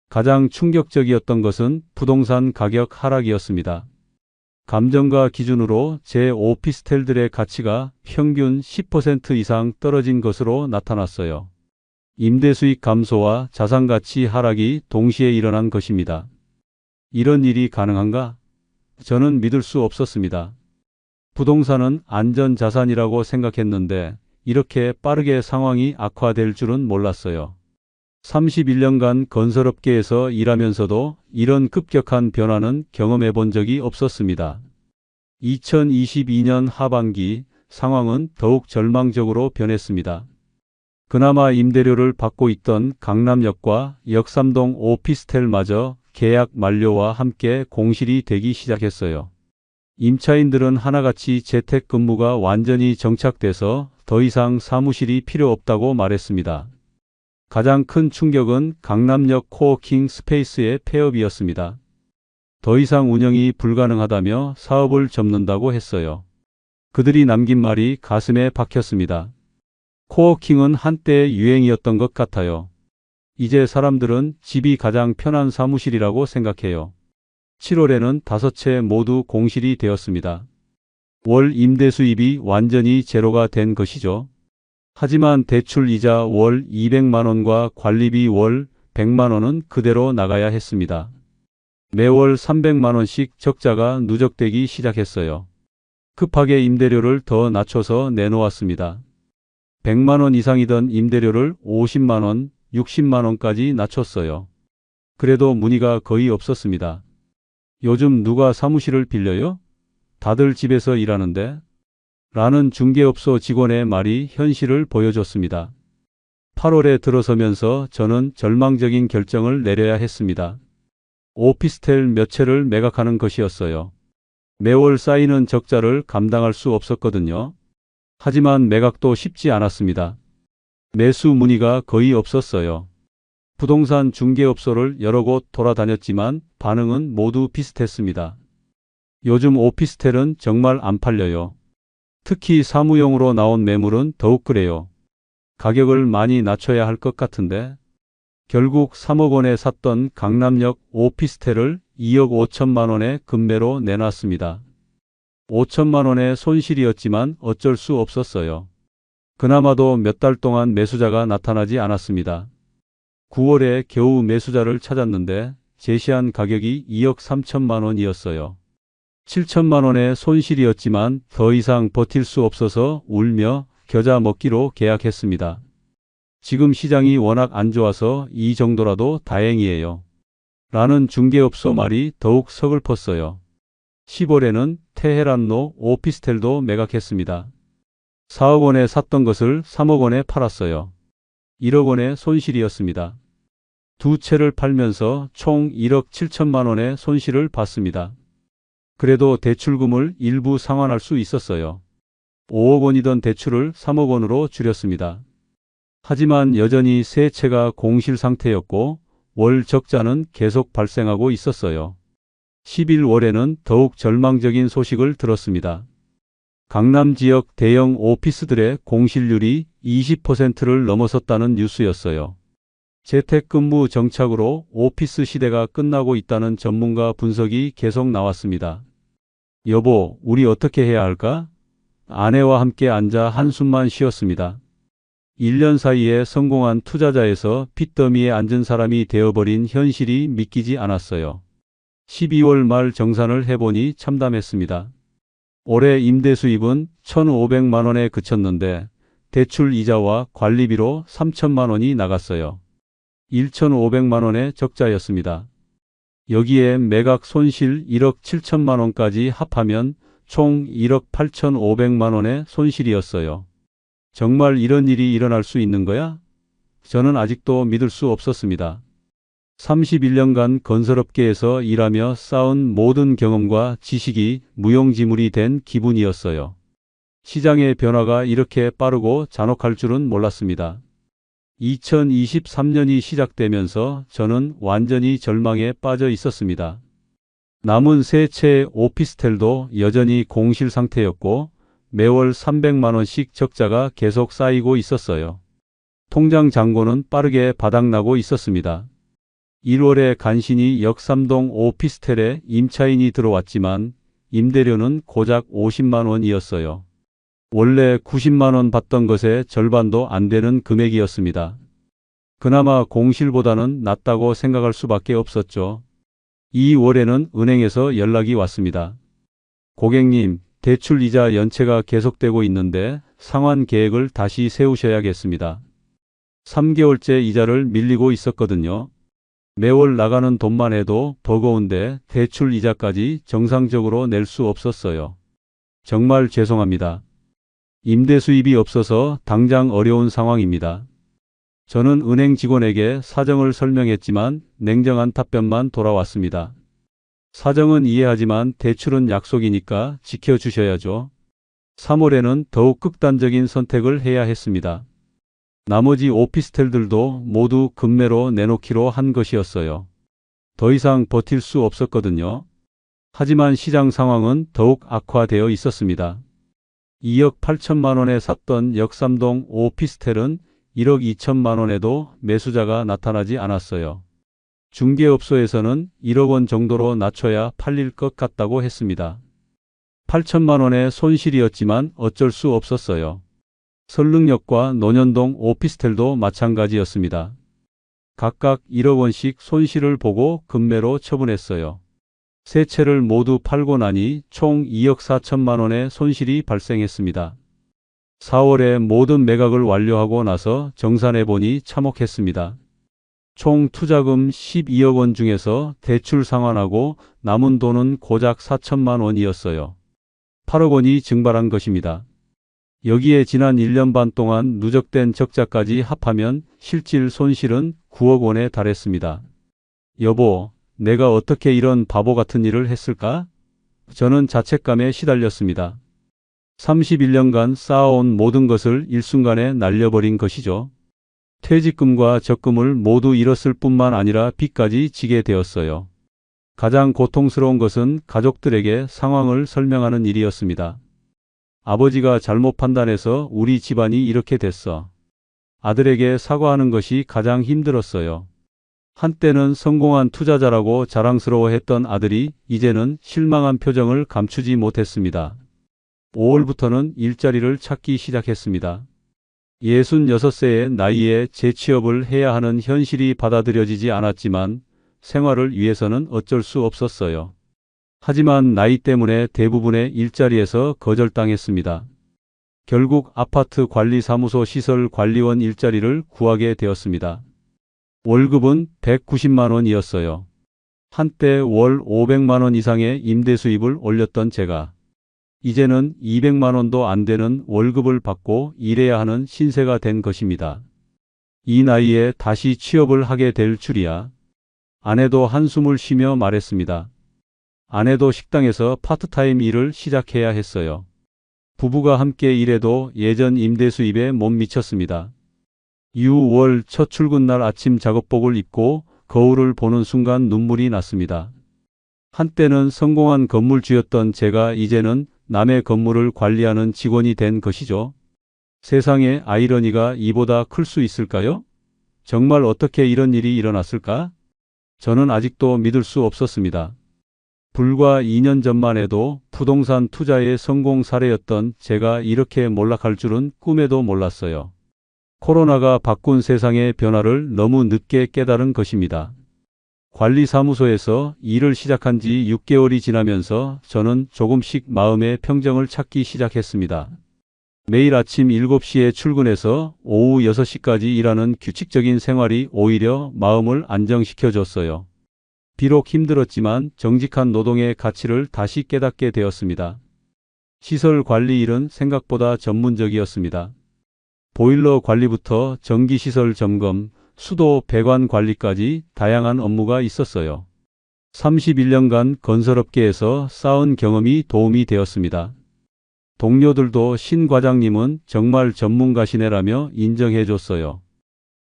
가장 충격적이었던 것은 부동산 가격 하락이었습니다. 감정가 기준으로 제 오피스텔들의 가치가 평균 10% 이상 떨어진 것으로 나타났어요. 임대 수익 감소와 자산가치 하락이 동시에 일어난 것입니다. 이런 일이 가능한가? 저는 믿을 수 없었습니다. 부동산은 안전자산이라고 생각했는데 이렇게 빠르게 상황이 악화될 줄은 몰랐어요. 31년간 건설업계에서 일하면서도 이런 급격한 변화는 경험해 본 적이 없었습니다. 2022년 하반기 상황은 더욱 절망적으로 변했습니다. 그나마 임대료를 받고 있던 강남역과 역삼동 오피스텔마저 계약 만료와 함께 공실이 되기 시작했어요. 임차인들은 하나같이 재택근무가 완전히 정착돼서 더 이상 사무실이 필요 없다고 말했습니다. 가장 큰 충격은 강남역 코워킹 스페이스의 폐업이었습니다. 더 이상 운영이 불가능하다며 사업을 접는다고 했어요. 그들이 남긴 말이 가슴에 박혔습니다. 코워킹은 한때 유행이었던 것 같아요. 이제 사람들은 집이 가장 편한 사무실이라고 생각해요. 7월에는 5채 모두 공실이 되었습니다. 월 임대 수입이 완전히 제로가 된 것이죠. 하지만 대출 이자 월 200만 원과 관리비 월 100만 원은 그대로 나가야 했습니다. 매월 300만 원씩 적자가 누적되기 시작했어요. 급하게 임대료를 더 낮춰서 내놓았습니다. 100만 원 이상이던 임대료를 50만 원, 60만 원까지 낮췄어요. 그래도 문의가 거의 없었습니다. 요즘 누가 사무실을 빌려요? 다들 집에서 일하는데? 라는 중개업소 직원의 말이 현실을 보여줬습니다. 8월에 들어서면서 저는 절망적인 결정을 내려야 했습니다. 오피스텔 몇 채를 매각하는 것이었어요. 매월 쌓이는 적자를 감당할 수 없었거든요. 하지만 매각도 쉽지 않았습니다. 매수 문의가 거의 없었어요. 부동산 중개업소를 여러 곳 돌아다녔지만 반응은 모두 비슷했습니다. 요즘 오피스텔은 정말 안 팔려요. 특히 사무용으로 나온 매물은 더욱 그래요. 가격을 많이 낮춰야 할 것 같은데. 결국 3억 원에 샀던 강남역 오피스텔을 2억 5천만 원에 급매로 내놨습니다. 5천만 원의 손실이었지만 어쩔 수 없었어요. 그나마도 몇 달 동안 매수자가 나타나지 않았습니다. 9월에 겨우 매수자를 찾았는데 제시한 가격이 2억 3천만 원이었어요. 7천만 원의 손실이었지만 더 이상 버틸 수 없어서 울며 겨자 먹기로 계약했습니다. 지금 시장이 워낙 안 좋아서 이 정도라도 다행이에요. 라는 중개업소 말이 더욱 서글펐어요. 10월에는 테헤란로 오피스텔도 매각했습니다. 4억 원에 샀던 것을 3억 원에 팔았어요. 1억 원의 손실이었습니다. 두 채를 팔면서 총 1억 7천만 원의 손실을 봤습니다. 그래도 대출금을 일부 상환할 수 있었어요. 5억 원이던 대출을 3억 원으로 줄였습니다. 하지만 여전히 세 채가 공실 상태였고 월 적자는 계속 발생하고 있었어요. 11월에는 더욱 절망적인 소식을 들었습니다. 강남 지역 대형 오피스들의 공실률이 20%를 넘어섰다는 뉴스였어요. 재택근무 정착으로 오피스 시대가 끝나고 있다는 전문가 분석이 계속 나왔습니다. 여보, 우리 어떻게 해야 할까? 아내와 함께 앉아 한숨만 쉬었습니다. 1년 사이에 성공한 투자자에서 빚더미에 앉은 사람이 되어버린 현실이 믿기지 않았어요. 12월 말 정산을 해보니 참담했습니다. 올해 임대 수입은 1,500만 원에 그쳤는데 대출 이자와 관리비로 3천만 원이 나갔어요. 1,500만 원의 적자였습니다. 여기에 매각 손실 1억 7천만 원까지 합하면 총 1억 8,500만 원의 손실이었어요. 정말 이런 일이 일어날 수 있는 거야? 저는 아직도 믿을 수 없었습니다. 31년간 건설업계에서 일하며 쌓은 모든 경험과 지식이 무용지물이 된 기분이었어요. 시장의 변화가 이렇게 빠르고 잔혹할 줄은 몰랐습니다. 2023년이 시작되면서 저는 완전히 절망에 빠져 있었습니다. 남은 세 채의 오피스텔도 여전히 공실 상태였고 매월 300만 원씩 적자가 계속 쌓이고 있었어요. 통장 잔고는 빠르게 바닥나고 있었습니다. 1월에 간신히 역삼동 오피스텔에 임차인이 들어왔지만 임대료는 고작 50만 원이었어요. 원래 90만 원 받던 것의 절반도 안 되는 금액이었습니다. 그나마 공실보다는 낫다고 생각할 수밖에 없었죠. 2월에는 은행에서 연락이 왔습니다. 고객님, 대출 이자 연체가 계속되고 있는데 상환 계획을 다시 세우셔야겠습니다. 3개월째 이자를 밀리고 있었거든요. 매월 나가는 돈만 해도 버거운데 대출 이자까지 정상적으로 낼 수 없었어요. 정말 죄송합니다. 임대 수입이 없어서 당장 어려운 상황입니다. 저는 은행 직원에게 사정을 설명했지만 냉정한 답변만 돌아왔습니다. 사정은 이해하지만 대출은 약속이니까 지켜주셔야죠. 3월에는 더욱 극단적인 선택을 해야 했습니다. 나머지 오피스텔들도 모두 급매로 내놓기로 한 것이었어요. 더 이상 버틸 수 없었거든요. 하지만 시장 상황은 더욱 악화되어 있었습니다. 2억 8천만 원에 샀던 역삼동 오피스텔은 1억 2천만 원에도 매수자가 나타나지 않았어요. 중개업소에서는 1억 원 정도로 낮춰야 팔릴 것 같다고 했습니다. 8천만 원의 손실이었지만 어쩔 수 없었어요. 설릉역과 논현동 오피스텔도 마찬가지였습니다. 각각 1억 원씩 손실을 보고 급매로 처분했어요. 세 채를 모두 팔고 나니 총 2억 4천만 원의 손실이 발생했습니다. 4월에 모든 매각을 완료하고 나서 정산해 보니 참혹했습니다. 총 투자금 12억 원 중에서 대출 상환하고 남은 돈은 고작 4천만 원이었어요. 8억 원이 증발한 것입니다. 여기에 지난 1년 반 동안 누적된 적자까지 합하면 실질 손실은 9억 원에 달했습니다. 여보, 내가 어떻게 이런 바보 같은 일을 했을까? 저는 자책감에 시달렸습니다. 31년간 쌓아온 모든 것을 일순간에 날려버린 것이죠. 퇴직금과 적금을 모두 잃었을 뿐만 아니라 빚까지 지게 되었어요. 가장 고통스러운 것은 가족들에게 상황을 설명하는 일이었습니다. 아버지가 잘못 판단해서 우리 집안이 이렇게 됐어. 아들에게 사과하는 것이 가장 힘들었어요. 한때는 성공한 투자자라고 자랑스러워했던 아들이 이제는 실망한 표정을 감추지 못했습니다. 5월부터는 일자리를 찾기 시작했습니다. 66세의 나이에 재취업을 해야 하는 현실이 받아들여지지 않았지만 생활을 위해서는 어쩔 수 없었어요. 하지만 나이 때문에 대부분의 일자리에서 거절당했습니다. 결국 아파트 관리사무소 시설 관리원 일자리를 구하게 되었습니다. 월급은 190만 원이었어요. 한때 월 500만 원 이상의 임대 수입을 올렸던 제가 이제는 200만 원도 안 되는 월급을 받고 일해야 하는 신세가 된 것입니다. 이 나이에 다시 취업을 하게 될 줄이야. 아내도 한숨을 쉬며 말했습니다. 아내도 식당에서 파트타임 일을 시작해야 했어요. 부부가 함께 일해도 예전 임대 수입에 못 미쳤습니다. 6월 첫 출근 날 아침 작업복을 입고 거울을 보는 순간 눈물이 났습니다. 한때는 성공한 건물주였던 제가 이제는 남의 건물을 관리하는 직원이 된 것이죠. 세상에 아이러니가 이보다 클 수 있을까요? 정말 어떻게 이런 일이 일어났을까? 저는 아직도 믿을 수 없었습니다. 불과 2년 전만 해도 부동산 투자의 성공 사례였던 제가 이렇게 몰락할 줄은 꿈에도 몰랐어요. 코로나가 바꾼 세상의 변화를 너무 늦게 깨달은 것입니다. 관리사무소에서 일을 시작한 지 6개월이 지나면서 저는 조금씩 마음의 평정을 찾기 시작했습니다. 매일 아침 7시에 출근해서 오후 6시까지 일하는 규칙적인 생활이 오히려 마음을 안정시켜줬어요. 비록 힘들었지만 정직한 노동의 가치를 다시 깨닫게 되었습니다. 시설 관리 일은 생각보다 전문적이었습니다. 보일러 관리부터 전기시설 점검, 수도 배관 관리까지 다양한 업무가 있었어요. 31년간 건설업계에서 쌓은 경험이 도움이 되었습니다. 동료들도 신 과장님은 정말 전문가시네라며 인정해줬어요.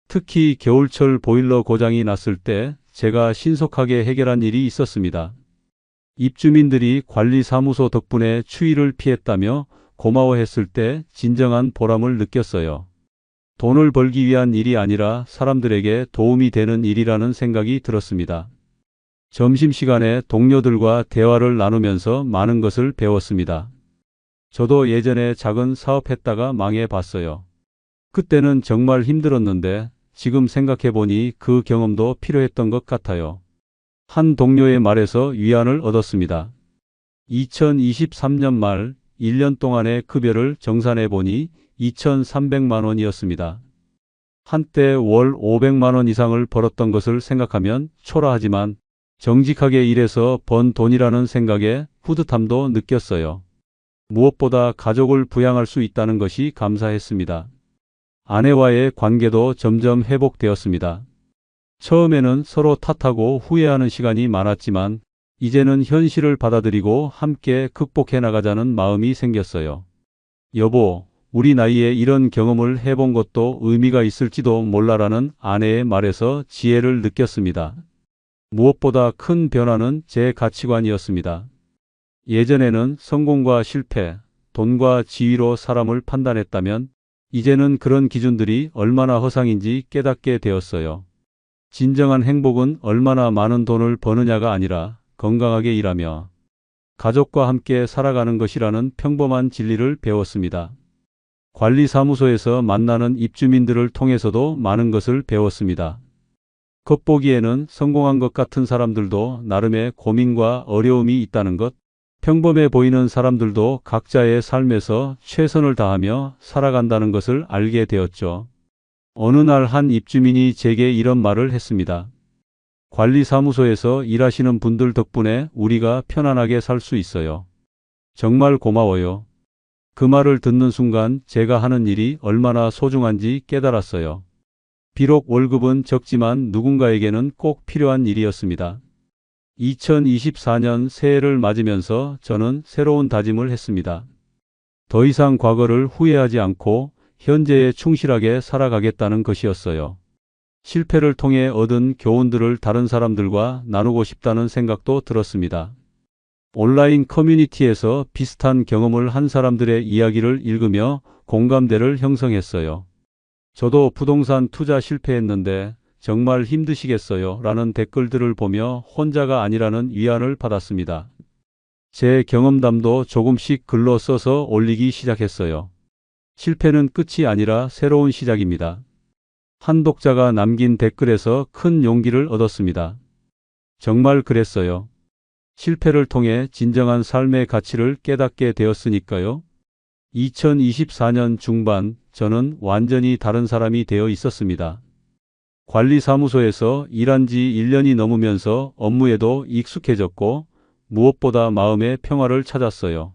특히 겨울철 보일러 고장이 났을 때 제가 신속하게 해결한 일이 있었습니다. 입주민들이 관리사무소 덕분에 추위를 피했다며 고마워했을 때 진정한 보람을 느꼈어요. 돈을 벌기 위한 일이 아니라 사람들에게 도움이 되는 일이라는 생각이 들었습니다. 점심시간에 동료들과 대화를 나누면서 많은 것을 배웠습니다. 저도 예전에 작은 사업했다가 망해봤어요. 그때는 정말 힘들었는데 지금 생각해보니 그 경험도 필요했던 것 같아요. 한 동료의 말에서 위안을 얻었습니다. 2023년 말 1년 동안의 급여를 정산해보니 2,300만 원이었습니다. 한때 월 500만 원 이상을 벌었던 것을 생각하면 초라하지만 정직하게 일해서 번 돈이라는 생각에 뿌듯함도 느꼈어요. 무엇보다 가족을 부양할 수 있다는 것이 감사했습니다. 아내와의 관계도 점점 회복되었습니다. 처음에는 서로 탓하고 후회하는 시간이 많았지만 이제는 현실을 받아들이고 함께 극복해 나가자는 마음이 생겼어요. 여보, 우리 나이에 이런 경험을 해본 것도 의미가 있을지도 몰라라는 아내의 말에서 지혜를 느꼈습니다. 무엇보다 큰 변화는 제 가치관이었습니다. 예전에는 성공과 실패, 돈과 지위로 사람을 판단했다면 이제는 그런 기준들이 얼마나 허상인지 깨닫게 되었어요. 진정한 행복은 얼마나 많은 돈을 버느냐가 아니라 건강하게 일하며 가족과 함께 살아가는 것이라는 평범한 진리를 배웠습니다. 관리사무소에서 만나는 입주민들을 통해서도 많은 것을 배웠습니다. 겉보기에는 성공한 것 같은 사람들도 나름의 고민과 어려움이 있다는 것, 평범해 보이는 사람들도 각자의 삶에서 최선을 다하며 살아간다는 것을 알게 되었죠. 어느 날 한 입주민이 제게 이런 말을 했습니다. 관리사무소에서 일하시는 분들 덕분에 우리가 편안하게 살 수 있어요. 정말 고마워요. 그 말을 듣는 순간 제가 하는 일이 얼마나 소중한지 깨달았어요. 비록 월급은 적지만 누군가에게는 꼭 필요한 일이었습니다. 2024년 새해를 맞으면서 저는 새로운 다짐을 했습니다. 더 이상 과거를 후회하지 않고 현재에 충실하게 살아가겠다는 것이었어요. 실패를 통해 얻은 교훈들을 다른 사람들과 나누고 싶다는 생각도 들었습니다. 온라인 커뮤니티에서 비슷한 경험을 한 사람들의 이야기를 읽으며 공감대를 형성했어요. 저도 부동산 투자 실패했는데 정말 힘드시겠어요? 라는 댓글들을 보며 혼자가 아니라는 위안을 받았습니다. 제 경험담도 조금씩 글로 써서 올리기 시작했어요. 실패는 끝이 아니라 새로운 시작입니다. 한 독자가 남긴 댓글에서 큰 용기를 얻었습니다. 정말 그랬어요. 실패를 통해 진정한 삶의 가치를 깨닫게 되었으니까요. 2024년 중반 저는 완전히 다른 사람이 되어 있었습니다. 관리사무소에서 일한 지 1년이 넘으면서 업무에도 익숙해졌고 무엇보다 마음의 평화를 찾았어요.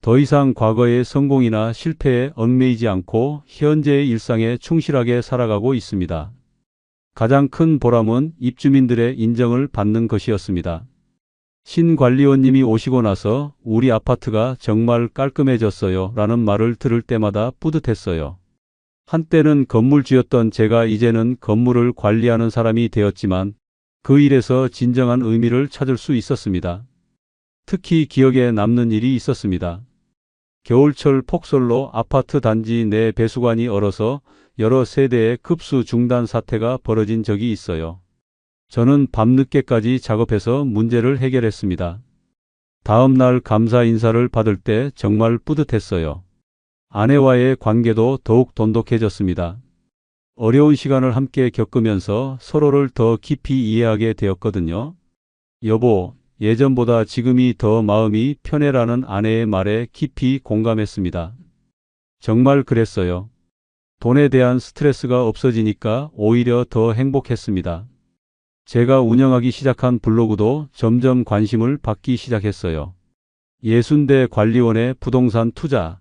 더 이상 과거의 성공이나 실패에 얽매이지 않고 현재의 일상에 충실하게 살아가고 있습니다. 가장 큰 보람은 입주민들의 인정을 받는 것이었습니다. 신관리원님이 오시고 나서 우리 아파트가 정말 깔끔해졌어요 라는 말을 들을 때마다 뿌듯했어요. 한때는 건물주였던 제가 이제는 건물을 관리하는 사람이 되었지만 그 일에서 진정한 의미를 찾을 수 있었습니다. 특히 기억에 남는 일이 있었습니다. 겨울철 폭설로 아파트 단지 내 배수관이 얼어서 여러 세대의 급수 중단 사태가 벌어진 적이 있어요. 저는 밤늦게까지 작업해서 문제를 해결했습니다. 다음 날 감사 인사를 받을 때 정말 뿌듯했어요. 아내와의 관계도 더욱 돈독해졌습니다. 어려운 시간을 함께 겪으면서 서로를 더 깊이 이해하게 되었거든요. 여보, 예전보다 지금이 더 마음이 편해라는 아내의 말에 깊이 공감했습니다. 정말 그랬어요. 돈에 대한 스트레스가 없어지니까 오히려 더 행복했습니다. 제가 운영하기 시작한 블로그도 점점 관심을 받기 시작했어요. 예순대 관리원의 부동산 투자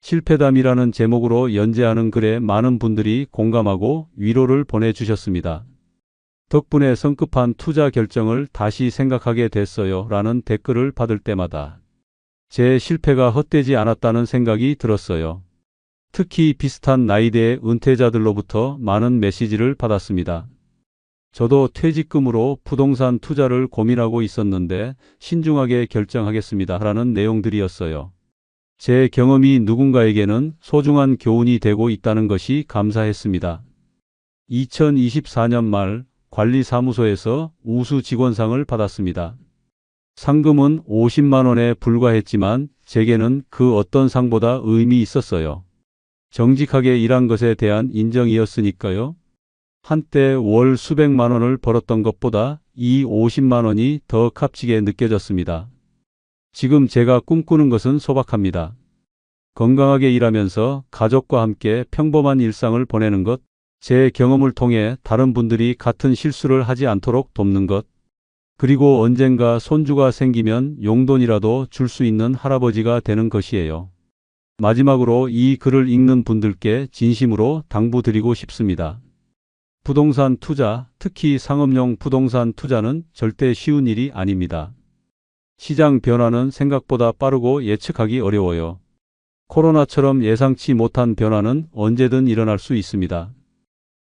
실패담이라는 제목으로 연재하는 글에 많은 분들이 공감하고 위로를 보내주셨습니다. 덕분에 성급한 투자 결정을 다시 생각하게 됐어요 라는 댓글을 받을 때마다 제 실패가 헛되지 않았다는 생각이 들었어요. 특히 비슷한 나이대의 은퇴자들로부터 많은 메시지를 받았습니다. 저도 퇴직금으로 부동산 투자를 고민하고 있었는데 신중하게 결정하겠습니다 라는 내용들이었어요. 제 경험이 누군가에게는 소중한 교훈이 되고 있다는 것이 감사했습니다. 2024년 말 관리사무소에서 우수 직원상을 받았습니다. 상금은 50만 원에 불과했지만 제게는 그 어떤 상보다 의미 있었어요. 정직하게 일한 것에 대한 인정이었으니까요. 한때 월 수백만 원을 벌었던 것보다 이 50만 원이 더 값지게 느껴졌습니다. 지금 제가 꿈꾸는 것은 소박합니다. 건강하게 일하면서 가족과 함께 평범한 일상을 보내는 것, 제 경험을 통해 다른 분들이 같은 실수를 하지 않도록 돕는 것, 그리고 언젠가 손주가 생기면 용돈이라도 줄 수 있는 할아버지가 되는 것이에요. 마지막으로 이 글을 읽는 분들께 진심으로 당부드리고 싶습니다. 부동산 투자, 특히 상업용 부동산 투자는 절대 쉬운 일이 아닙니다. 시장 변화는 생각보다 빠르고 예측하기 어려워요. 코로나처럼 예상치 못한 변화는 언제든 일어날 수 있습니다.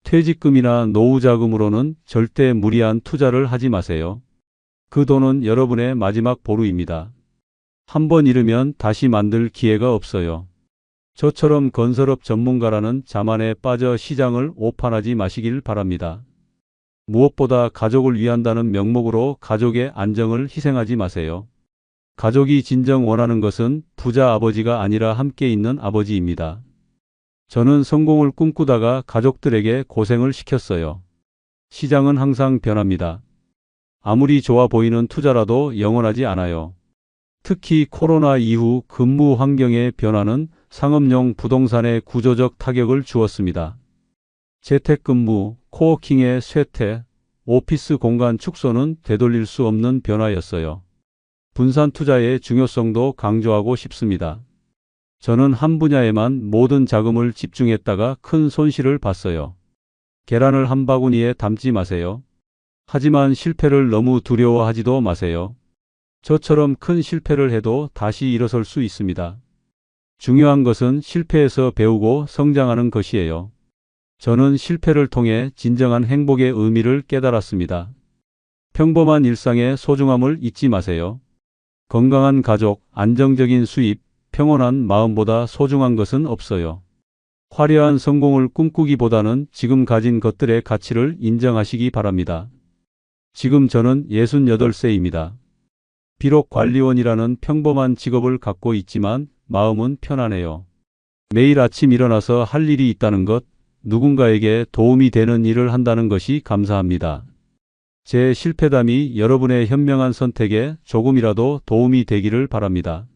퇴직금이나 노후자금으로는 절대 무리한 투자를 하지 마세요. 그 돈은 여러분의 마지막 보루입니다. 한번 잃으면 다시 만들 기회가 없어요. 저처럼 건설업 전문가라는 자만에 빠져 시장을 오판하지 마시길 바랍니다. 무엇보다 가족을 위한다는 명목으로 가족의 안정을 희생하지 마세요. 가족이 진정 원하는 것은 부자 아버지가 아니라 함께 있는 아버지입니다. 저는 성공을 꿈꾸다가 가족들에게 고생을 시켰어요. 시장은 항상 변합니다. 아무리 좋아 보이는 투자라도 영원하지 않아요. 특히 코로나 이후 근무 환경의 변화는 상업용 부동산에 구조적 타격을 주었습니다. 재택근무, 코워킹의 쇠퇴, 오피스 공간 축소는 되돌릴 수 없는 변화였어요. 분산 투자의 중요성도 강조하고 싶습니다. 저는 한 분야에만 모든 자금을 집중했다가 큰 손실을 봤어요. 계란을 한 바구니에 담지 마세요. 하지만 실패를 너무 두려워하지도 마세요. 저처럼 큰 실패를 해도 다시 일어설 수 있습니다. 중요한 것은 실패에서 배우고 성장하는 것이에요. 저는 실패를 통해 진정한 행복의 의미를 깨달았습니다. 평범한 일상의 소중함을 잊지 마세요. 건강한 가족, 안정적인 수입, 평온한 마음보다 소중한 것은 없어요. 화려한 성공을 꿈꾸기보다는 지금 가진 것들의 가치를 인정하시기 바랍니다. 지금 저는 68세입니다. 비록 관리원이라는 평범한 직업을 갖고 있지만 마음은 편안해요. 매일 아침 일어나서 할 일이 있다는 것, 누군가에게 도움이 되는 일을 한다는 것이 감사합니다. 제 실패담이 여러분의 현명한 선택에 조금이라도 도움이 되기를 바랍니다.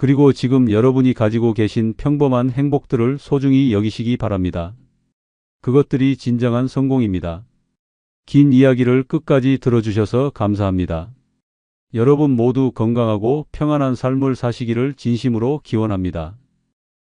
그리고 지금 여러분이 가지고 계신 평범한 행복들을 소중히 여기시기 바랍니다. 그것들이 진정한 성공입니다. 긴 이야기를 끝까지 들어주셔서 감사합니다. 여러분 모두 건강하고 평안한 삶을 사시기를 진심으로 기원합니다.